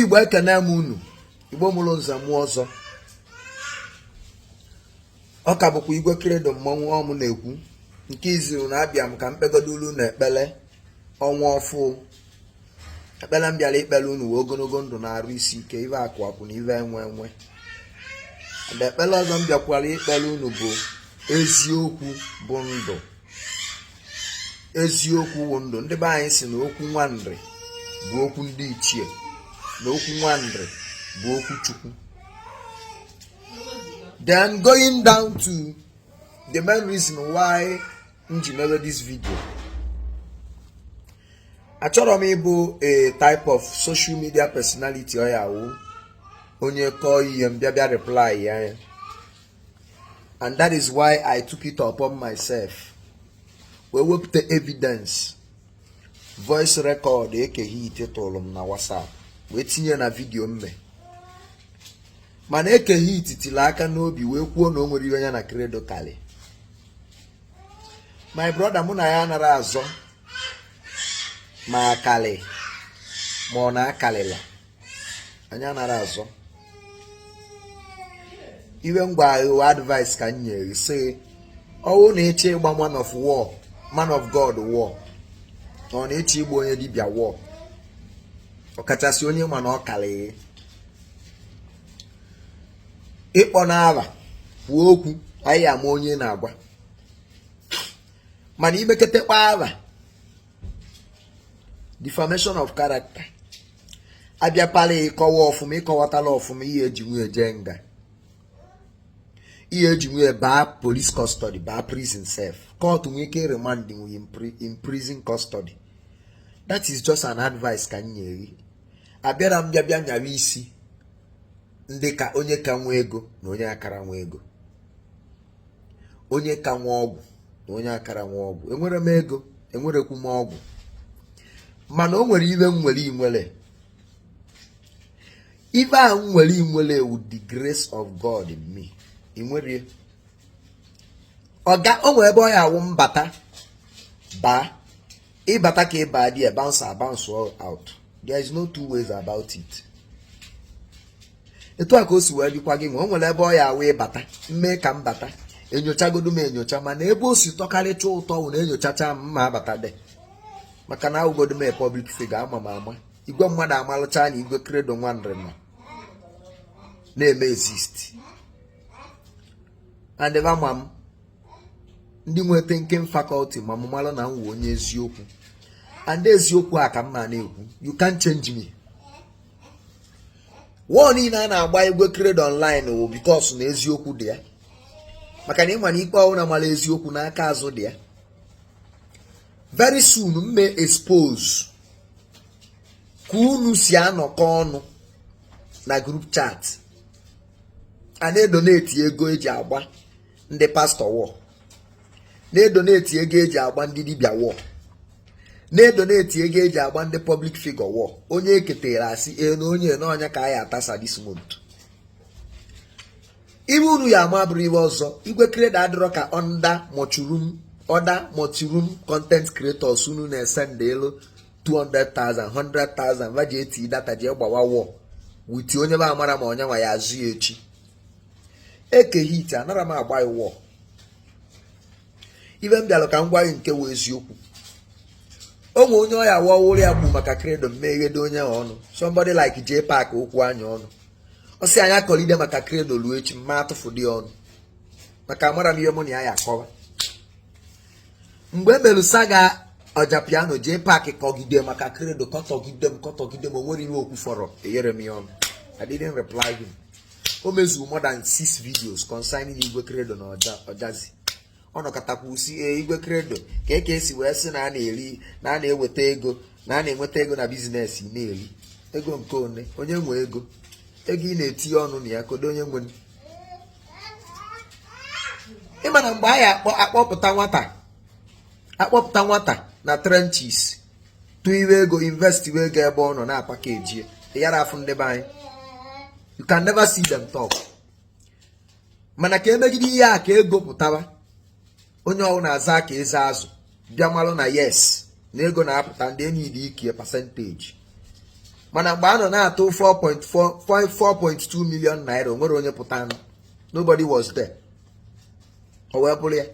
Igbo ekene m unu. Igbo mụrụ nze mụ ọzọ. Ọ ka bụkwa Igwe Credo mmanwụ ọmụ na-ekwu nke iziru na abịa m ka mkpegodulu na ekpele ọnwa ọfụ. Ekpele m bịara ikpele unu wee ogologo ndụ na-arụ isi ike, ive akwapụ na ive enwe. Mgbe ekpele ọzọ m bịakwara ikpele unu bụ eziokwu bụ ndụ. Eziokwu bụ ndụ. Ndị be anyị si na okwu nwandị bụ okwu ndị ichie, na okwu nwandị bụ okwu Chukwu. Then going down to the main reason why nji mere this video. Achọrọ m ịbụ a type of social media personality ọ ya wụ onye kọọ ihe m bịa reply ya. And that is why I took it upon myself. We wepụta evidence, voice record ekeghị ite tụrụ m na WhatsApp wee tinye na video mme. Mana ekeghị ititili aka n'obi wee kwuo na o nwere ihe ya na Credo kali. My brother, mụ na ya nara azọ ma akali ma ọ na-akalila. Anyị anara azọ. Iwe ngwa agha advice ka m nyere sị ọwụ na-eche ịgba man of God war. Ọ na-eche igba onye dibịa war. Ọkachasị onye ma na ọ kalịghị. Ịkpọ n'ala kwuo okwu anyị ama onye na-agwa. Mana imeketekwa ala defamation of character. Abịapala ịkọwa ọfụma, ịkọwatala ọfụma ihe eji nwee je nga. Ihe eji nwee baa police custody, baa prison self. Court nwee ike remand in prison custody. That is just an advice ka m nyere. Abịara m bịa nyara isi ndị ka onye ka nwe ego na onye akara nwe ego. Onye ka nwe ọgwụ na onye akara nwe ọgwụ. Enwere m ego, enwerekwu m ọgwụ. Mana o nwere ibe nwere inwele. Ibe a nwere inwele with the grace of God in me. Inwere. O nwere ebe ọ ya awụ mbata ba. Ịbata ka ịba dị bounce out. There is no two ways about it. Etu a ka o si wee dịkwa gị nwe. O nwere ebe ọ ya awụ ịbata mme ka mbata enyochagodu m enyocha, mana ebe o si tọkarịcha ụtọ wụ na enyochacha m ma abata de. Maka na awụgodu m public figure ama. Igwe mmadụ amalụcha na Igwe Credo nwandịrị nọ na-eme exist. And ebe ama m ndị nwe thinking faculty ma m malụ na m wụ onye eziokwu. And eziokwu a ka m na-ekwu. You can't change me. One niile a na-agba Igwe Credo online wụ because na eziokwu dị ya. Maka na ịma na ikpe ọwụ na mara eziokwu n'aka azụ dị ya. Very soon m may expose ka unu si anọkọ ọnụ na group chat. A na-edonate ego eji agba ndị pastor war. Na-edonate ego eji agba ndị dibịa war. Na-edonate ego eji agba ndị public figure war. Onye eketere asị na onye na ọnya ka anyị atasa this month. Ibe unu ya ama bụrụ ibe ọzọ. Igwe Credo adịrọ ka other multi-room content creators unu na-esend elu 200,000, 100,000 vaji eti data je gbawa war with onye ba amara ma onye nwa ya azụ echi. Eke hit anara m agba war. Ibe m bịalụ ka m gwa gị nke wụ eziokwu. Onwe onye ọya wụrụ ya bụ maka Credo mmeghedo onye ọnụ. Somebody like J Park okwu anya ọnụ. Ọ sị anya kọlide maka Credo luo echi mma atụfu dị ọnụ. Maka amara m ihe mụ na ya akọwa. Mgbe emelu saga ọja piano J Park kọgide maka Credo kọtọgide m o nwere ihe okwu fọrọ eyere m ya ọnụ. I didn't reply him. O mezu more than 6 videos concerning Igwe Credo na ọjazi. Ọ nọkatakwu si Igwe Credo ka esi wee sị na a na-eri na a na-eweta ego na a na-enweta ego na biznes na-eri ego nke onye nwe ego ị na-etinye ọnụ na ya kodo onye nwe. Ịma na mgbe anyị akpọpụta nwata na trenches tụ iwe ego invest iwe ego ebe ọ nọ na package yara afụ ndị be anyị. You can never see them talk. Mana ka emegide ihe a ka ego pụtaba onye ọwụ na-aza ka eze azụ bịa malụ na yes na ego na-apụta ndị enyi dị ike percentage. Mana mgbe anọ na-atụ 4.2 million naira onwere onye pụta. Nobody was there. O wee bụrụ ya.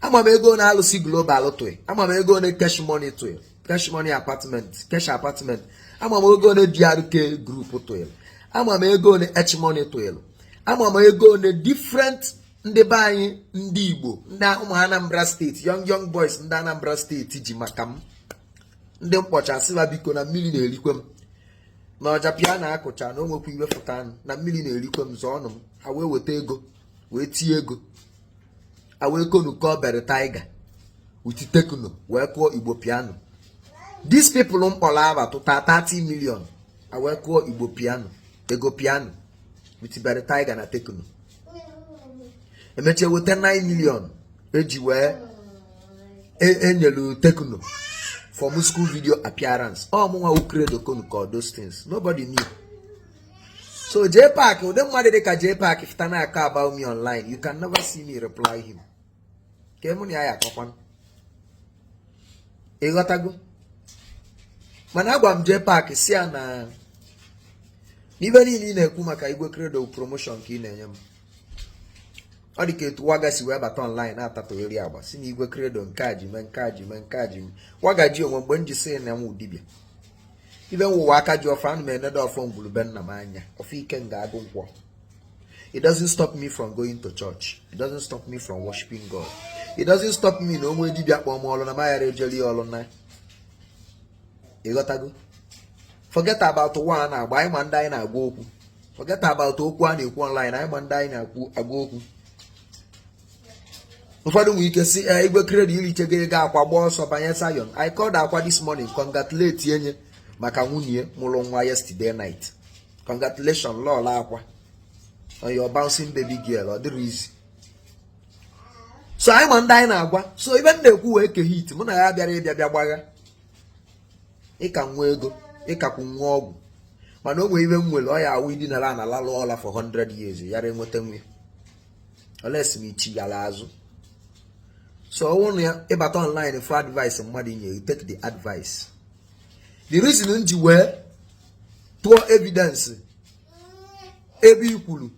Ama m ego na alụsị global tụị. Ama m ego na cash money tụị. Cash money apartment, cash apartment. Ama m ego na DRK group tụị. Ama m ego na H money tụị. Ama m ego na different ndị be anyị ndị Igbo, ndị ụmụ Anambra steeti, young boys ndị Anambra steeti ji maka m. Ndị mkpọcha sịba biko na mmiri na-erikwe m. Na ọja pịa na-akụcha na o nwekwa iwe fụta anụ na mmiri na-erikwe m zọọ ọnụ m. Ha wee weta ego, wee tie ego. Ha wee konu kọọ Tiger with Tekno wee kụọ Igbo piano. These people mkpọrọ aba tụta 30 million. Ha wee kụọ Igbo piano, ego piano with Tiger na Tekno. Emechie weta 9 million eji wee enyelu Tekno for musical video appearance. Mụnwa who Credo konu call those things. Nobody knew. So J-Park, the mmadụ dị ka J-Park if tana aka about me online, you can never see me reply him. Kemuni aya akọkwan. Ịghọtago? Mana agwa m J-Park si ya na n'ibe niile ị na-ekwu maka Igwe Credo promotion ka ị na-enye m. Ọ dị ka etu Waga si wee bata online na-atatụgheri agba si na Igwe Credo nke a ji mee nke a ji mee nke a ji mee. Waga ji onwe mgbe m ji sị na nwa dibịa. Ibe nwụwa aka ji ọfọ anụ m enedo ọfọ ngwulube nna m anya ọfọ ike nga agụ nkwọ. It doesn't stop me from going to church. It doesn't stop me from worshiping God. It doesn't stop me na onwe dibịa kpọọ m ọlụ na maghara ejeli ọlụ na. Ịghọtago? Forget about ụwa a na-agba anyị ma ndị anyị na-agwa okwu. Forget about okwu a na-ekwu online anyị ma ndị anyị na-agwa okwu. Ụfọdụ nwere ike si Igwe Credo iri chego ego akwa gba ọsọ banye Zion. I called akwa this morning, congratulate enye maka nwunye mụrụ nwa yesterday night. Congratulations lọla akwa on your bouncing baby girl. Ọ dịrị easy. So anyị ma ndị anyị na-agwa. So ibe m na-ekwu wee ke hit mụ na ya bịara ịbịa gbagha. Ịka nwa ego, ịkakwu nwa ọgwụ. Mana o nwere ibe m nwere ọ ya awụ idinara na lalụ ọla for 100 years yara enweta nwe. Olesi m ichi yala azụ. So I want you ịbata online for advice mmadụ nye you take the advice. The reason nji wee tụọ evidence ebe ikwulu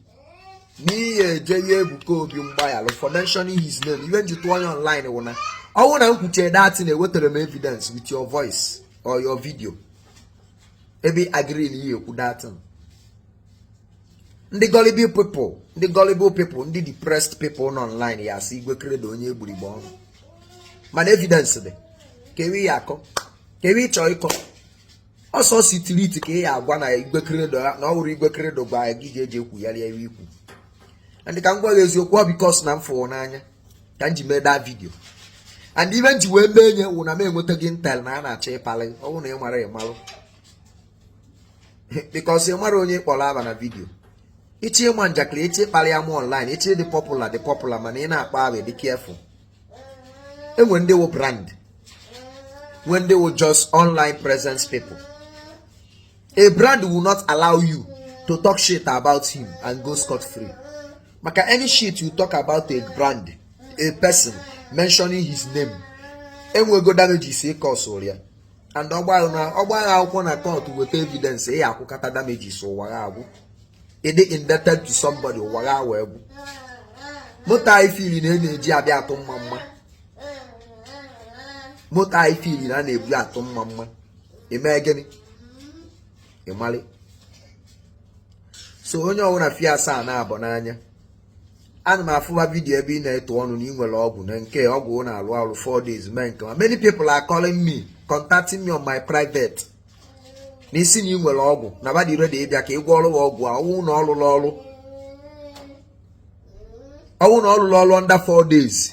n'ihe eje ya Ebuka Obi mgbayalụ for mentioning his name. Even ji tụọ ya online wụna ọwụ na nkwuche that na ewetara m evidence with your voice or your video ebe agree na ihe ekwu that. Ndị gullible people, ndị depressed people nọ online ya asị Igwe Credo onye egburigbo ọnụ. Mana evidence dị. Kewi ya akọ. Kewi ịchọ ịkọ. Ọsọ sitiriti ka ya agwa na Igwe Credo na ọ wụrụ Igwe Credo gba gị ga-eji ekwu ya lie ikwu. And ka m gwa gị eziokwu because na m fụrụ n'anya ka m ji mee that video. And even ji wee mee nye wụ na m enwetaghị intel na a na-achọ ịpalị ọ wụ na ị mara ịmalụ. Because ị mara onye kpọrọ aba na video. Ichi ịma njakịrị ichi ịkpali ya m online ichi dị popular mana ị na-akpa abụ dị careful. Enwe ndị wụ brand. When they were just online presence people. A brand will not allow you to talk shit about him and go scot-free. Maka any shit you talk about a brand, a person, mentioning his name, enwe go damages e cause ya. And ọgbara akwụkwọ na court with evidence e akwụkata damages ụwa agwụ. Ede indebted to somebody ụwa agwụ egwu. Moto anyị fili na na-eji abịa atụ mma. Moto anyị fili na na-ebu atụ mma. Eme gịnị? Ịmali. So onye ọwụna fia asaa na abọ n'anya. Ana m afụba video ebe ị na-eto ọnụ na ị nwere ọgwụ na nke ọgwụ na-alụ alụ 4 days mee nke ma. Many people are calling me, contacting me on my private. N'isi na ị nwere ọgwụ na ba dị ready ịbịa ka ị gwọ ọrụ ọgwụ a ọwụ na ọlụlụ ọrụ. Ọwụ na ọlụlụ ọrụ under 4 days.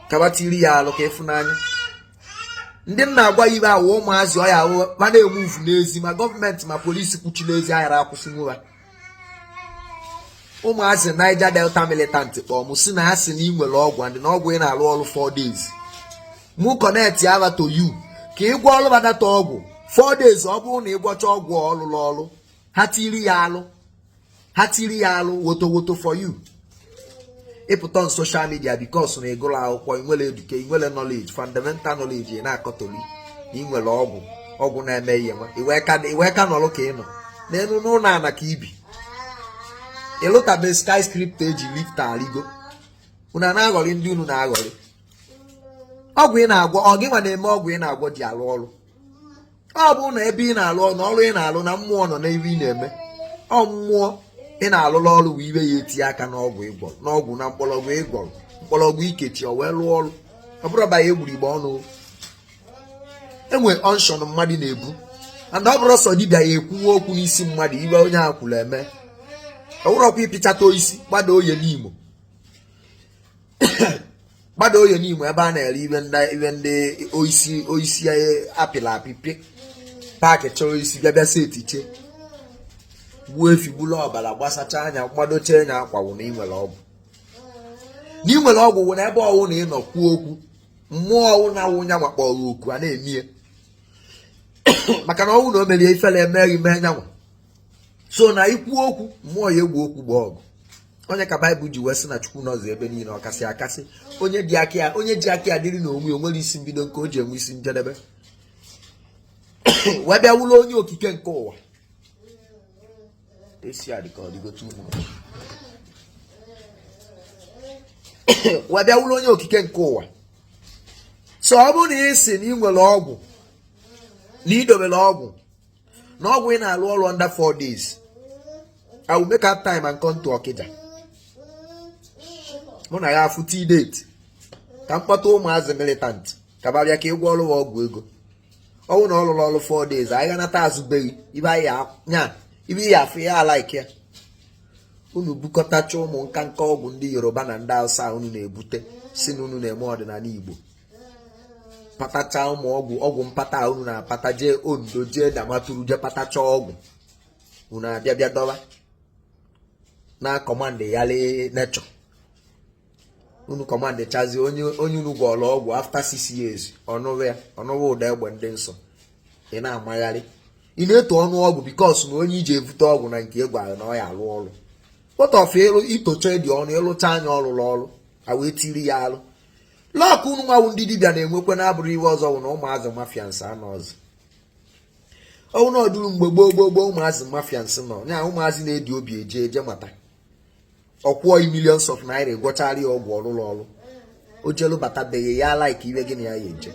Ka ba tiri ya alụ ka ịfụnanya. Ndị nna agwa ibe awụ ụmụazị ọ ya awụ ma na-emuvu n'ezi ma gọọmenti ma polisi kwuchiri ezi aghara akwụsị nwa. Ụmụazị Niger Delta militant kpọọ mụ si na ha si na ị nwere ọgwụ and na ọgwụ ị na-alụ ọrụ 4 days. Mụ connect ya to you ka ị gwọ ọrụ badata ọgwụ 4 days ọ bụrụ na ị gwọcha ọgwụ ọlụlụ ọrụ ha tiri ya alụ woto for you. Ịpụta on social media because na ịgụrụ akwụkwọ ị nwere eduke ị nwere knowledge fundamental knowledge ị na-akọtoli na ị nwere ọgwụ ọgwụ na-eme ihe nwa iwe ka nọrọ ka ị nọ n'elu n'ụlọ ana ka ibi ịlụtabe skyscraper eji lifta aligo unu na-aghọrị ndị unu na-aghọrị ọgwụ ị na-agwọ ọ gị nwa na-eme ọgwụ ị na-agwọ ji alụ ọrụ ọ bụ na ebe ị na-alụ ọrụ ọrụ ị na-alụ na mmụọ nọ n'ebe ị na-eme ọ mmụọ ị na-alụrụ ọrụ wee ibe ya etinye aka n'ọgwụ ịgwọ n'ọgwụ na mkpọrọgwụ ịgwọrọ mkpọrọgwụ ikechi ọ wee lụọ ọrụ ọ bụrụ ba ya egburu igbe ọnụ enwe ọnshọn mmadụ na-ebu and ọ bụrụ sọ dibịa ya ekwuwe okwu n'isi mmadụ iwe onye a kwuru eme ọ bụrụkwa ịpịchata isi gbada oye n'Imo gbada oye n'Imo ebe a na-ere iwe ndị oisi apịla apị paakị chọrọ isi bịa setiche gbuo efi gbulu ọbara gbasacha anya gbadocha anya akwawo na inwere ọgwụ na inwere ọgwụ wụ na ebe ọwụ na ịnọ kwuo okwu mmụọ ọwụ na-awụnya makpọrọ oku a na-emie maka na ọwụ na o merie ifele emeghị mee nyanwa so na ikwu okwu mmụọ ya egwu okwu gba ọgụ onye ka Baịbụl ji wee sị na Chukwu nọzọ ebe niile ọkasị akasị onye ji aka ya dịrị na onwe onwere isi mbido nke o ji enwe isi njedebe wee bịa wụlọ onye okike nke ụwa wee bịa wụlọ onye okike nke ụwa so ọ bụrụ na ị sị na ị nwere ọgwụ na ị dobere ọgwụ na ọgwụ ị na-alụ ọrụ under 4 days I will make up time and come to Okija mụ na ya afụ tea date ka mkpọta ụmụazị militant ka babịa ka ịgwọ ọrụ ọgwụ ego ọwụ na ọ lụrụ ọrụ 4 days anyị ga-anata azụbeghị ibe ya afụ ya alaiki ya unu bukọtacha ụmụ nka ọgwụ ndị Yoruba na ndị Hausa unu na-ebute si na unu na-eme ọdịnala Igbo patacha ụmụ ọgwụ mpata unu na-apata jee Ondo jee Damaturu jee patacha ọgwụ unu abịa dọba na kọmandị ya lee nechọ unu kọmandị chazi onye unu gwọrọ ọgwụ after 6 years ọnụwa ụda egbe ndị nsọ ị na-amagharị ị na-eto ọnụ ọgwụ bikos na onye iji evute ọgwụ na nke egwara na ọ ya alụ ọrụ kpọtọfe itocha dị ọnụ ịlụcha anya ọlụrụ ọrụ a wee tiri ya alụ lọkụ unu nwanwụ ndị dibịa na-enwekwe na-abụrụ iwe ọzọ bụ na ụmụazị mafians anọ ọzọ ọnwụ na ọdụrụ mgbe gboo ụmụazị mafians nọ nya ụmụazị na-edi obi eje mata ọkwụọ millions of naira gwọchara ya ọgwụ ọlụrụ ọrụ o jelu batabeghị ya like iwe gị na ya eje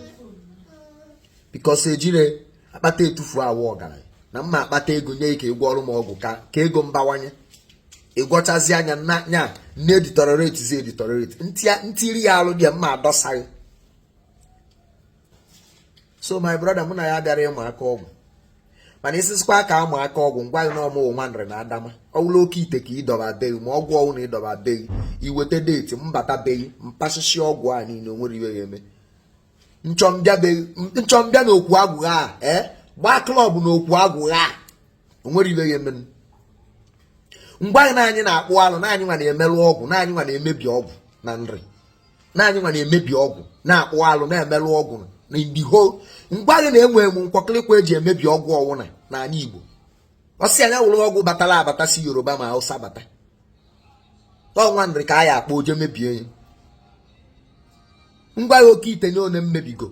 bikos ejire akpata etufu awụ ọgaranya na mma akpata ego nye ike ịgwọ ọrụ m ọgwụ ka ego mbawanye ịgwọchazi anya nya nne editorate ntiri ya alụ dị mma adọsaghị so my brother mụ na ya bịara ịmụ aka ọgwụ mana isisikwa ka amụ aka ọgwụ ngwa gị na ọmụ nwanre na adama ọwụla oke ite ka ịdọba beghị ma ọgwụ ọwụ na ịdọba beghị iweta deeti mbata beghị mpasịsị ọgwụ a niile onwere iwe ya eme nchọmbịa na okwu agwụ ha gbaa klọb na okwu agwụ ha onwere iwe ya eme ngwa anyị na anyị na-akpụ alụ na anyị nwa na-emerụ ọgwụ na anyị nwa na-emebi ọgwụ na nri na anyị nwa na-emebi ọgwụ na-akpụ alụ na-emerụ ọgwụ na indiho ngwa anyị na-enwe emu nkwọkịrịkwa eji emebi ọgwụ ọwụna na ala Igbo ọsị anya wụrụ ọgwụ batara abata si Yoruba ma Hausa bata ọnwa nri ka anyị akpọ oje mebie ya ngwa ya oke ite nye one mmebigo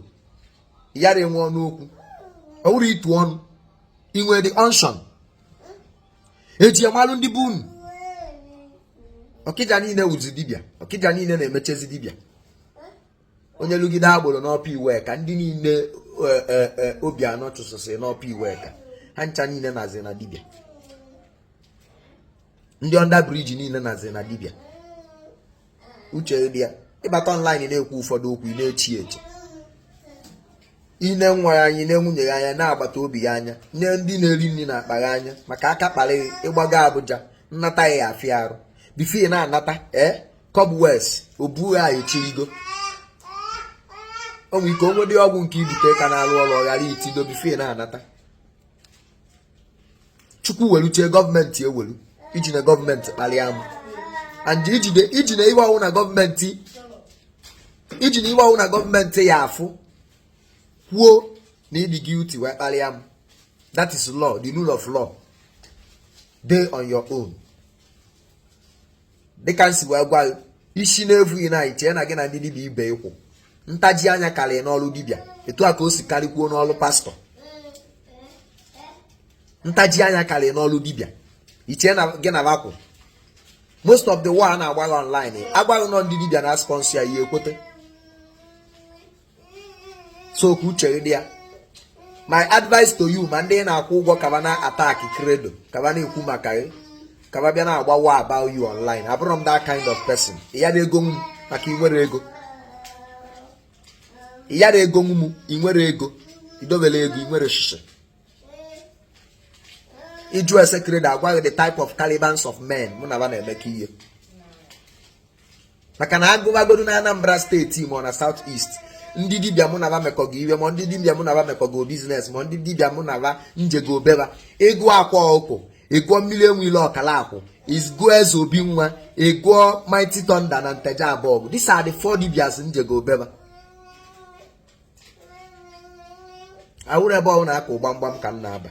yara enwe ọnụ okwu ọ wụrụ itu ọnụ inwe dị onshon eji amalụ ndị bụ unu Okija niile wuzi dibịa Okija niile na-emechezi dibịa onye lụgide agboro n'ọpa Iweka ndị niile obi anọ chụsịsị n'ọpa Iweka ha ncha niile nazi na dibịa ndị onda briji niile nazi na dibịa uche dị ya ịbata online na-ekwu ụfọdụ okwu ị na-echi eche ine nwa ya anyị na nwunye ya anya na-agbata obi ya anya nye ndị na-eri nri na akpa ya anya maka aka kpalịghị ịgbaga Abuja nnata ya afịa arụ bifo na-anata Cobwest obu ha echirigo o nwere ike onwe dị ọgwụ nke ibute ka na-alụ ọrụ ghara itido bifo na-anata Chukwu weluchie gọọmenti ewelu iji na gọọmenti kpalịa m and iji na iwe ọwụ na gọọmenti ya afụ kwuo na ịdị guilty wee kpalịa m that is law the rule of law dey on your own dịka nsi wee gwa isi na-evughị na iche na gị na ndị dibịa ibe ịkwụ ntaji anya karịa n'ọrụ dibịa etu a ka o si karịkwuo n'ọrụ pastọ ntaji anya karị n'ọlụ dibịa iche na gị na bakwụ most of the war na-agbaghị online agbaghị nọ ndị dibịa na sponsor ya ihe ekwete so ka uche dị ya. My advice to you ma ndị na-akwụ ụgwọ kaba na attack Credo kaba na-ekwu maka gị kaba bịa na-agba war about you online. Abụrụ m that kind of person. Ya na ego m maka inwere ego. Ya na ego m inwere ego idobele ego inwere shisha. Iju ese Credo agwa the type of calibers of men mụ na ba na-eme ka ihe. Maka na agụbagodu na Anambra steeti ma na southeast ndị dibịa mụ na ba mekọgo iwe ma ndị dibịa mụ na ba mekọgo business ma ndị dibịa mụ na ba njego beba ego akwa ọkụ ego mmiri enwile ọkala akwụ izgo eze obi nwa ego mighty thunder na nteja abụọ. These are the 4 dibias njego beba. Awụrụ ebe ọ na-akụ gbamgbam ka m na-aba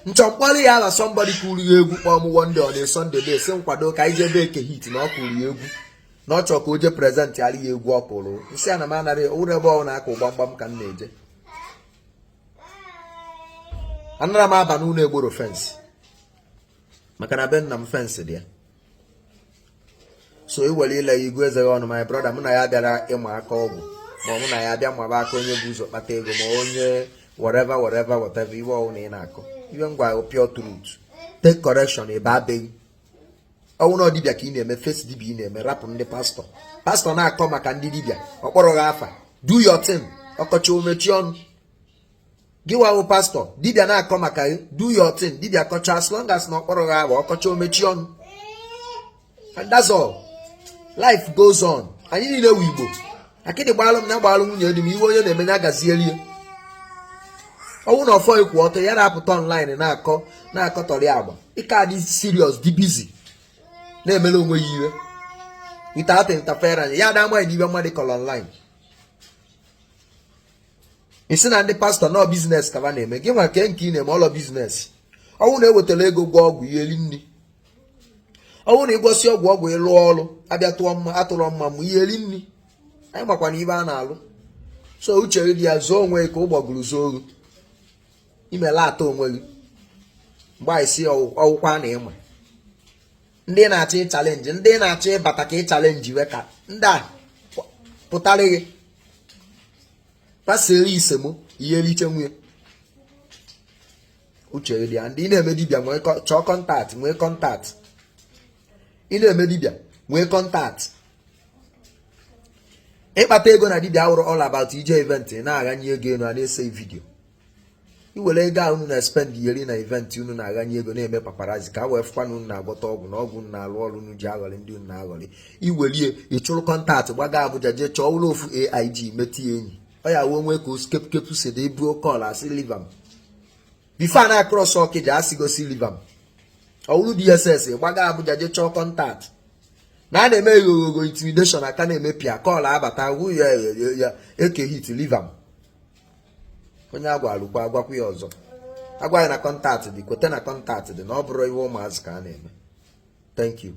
nchọmkpọrọ ya ala somebody kwuru ya egwu kpọọ m one day on a Sunday day si nkwado ka anyị jebe eke hit na ọ kwuru ya egwu na ọ chọrọ ka o je prezent ya egwu ọ kụrụ nsị ana m anarị ụrụ ebe ọ na-akụ gbamgbam ka m na-eje anara m aba n'ụlọ egboro fensị maka na be nna m fensị dị ya so iwere ile igwe eze ọnụ my brother mụ na ya bịara ịma aka ọgwụ ma mụ na ya bịa maba aka onye bụ ụzọ kpata ego ma onye whatever iwe ọwụ na ị na-akọ iwe ngwa pure truth take correction ebe abeghị ọnwụ na dibịa ka ị na-eme face dibịa ị na-eme rapụ ndị pastọ na-akọ maka ndị dibịa ọkpọrọ gị afa do your thing ọkọcha omechi ọnụ gị wawụ pastọ dibịa na-akọ maka gị do your thing dibịa kọcha as long as na ọkpọrọ gị afa ọkọcha omechi ọnụ and that's all. Life goes on. Anyị niile wu Igbo akịdị gbalụ m na gbalụ nwunye dị m iwe onye na-eme ya gazieli ọnwụ na ọfọ ikwu ọtọ ya na-apụta online na-akọtọrị agba ike adị serious dị busy na-emere onwe ya iwe without interference ya da amaghị n'iwe mmadụ kọrọ online. Isi na ndị pastọ nọ biznes ka ba na-eme gị nwa nke ị na-eme ọlọ biznes ọnwụ na ewetara ego gwọ ọgwụ ihe eri nri ọnwụ na ịgwọsi ọgwụ ịlụ ọrụ abịa tụọ mma atụrụ mma mụ ihe eri nri anyị makwana ibe a na-alụ so uche dị ya zụọ onwe ka ụgbọgụrụ zuo oru imela atọ onwe gị mgbe anyị si ọwụkwa na ịma ndị na-achọ ịchalenji ndị na-achọ ịbata ka ịchalenji we ka ndị a pụtara gị paseri isemo ihe riche nwunye uche dị ya ndị ị na-eme dibịa chọọ kọntaktị nwee kọntaktị ị na-eme dibịa nwee kọntaktị ịkpata ego na dibịa awụrụ all about ije event na-aghanye ego enu a na-ese vidio iwere ego a unu na-spend iyeri na event unu na-aghanye ego na-eme paparazi ka a wee fụkwa na unu na-agwọta ọgwụ na ọgwụ unu na-alụ ọrụ unu ji aghọrị ndị unu na-aghọrị iwelie ịchụrụ kọntaktị gbaga Abuja jee chọọ ụlọ ofu AIG meti enyi ọ ya wee nwee ka oskepụ si dị ebuo kọl asị livam bifo na akros Okija asịgosi livam ọwụrụ DSS gbaga Abuja jee chọọ kọntaktị na a na-eme eghoghogho intimidation aka na-eme pịa kọl abata hụ ya eke hit livam onye agwa alụkwa agwakwa ya ọzọ agwa ya na kọntaktị dị kwete na kọntaktị dị na ọ bụrụ iwe ụmụazị ka a na-eme. Thank you.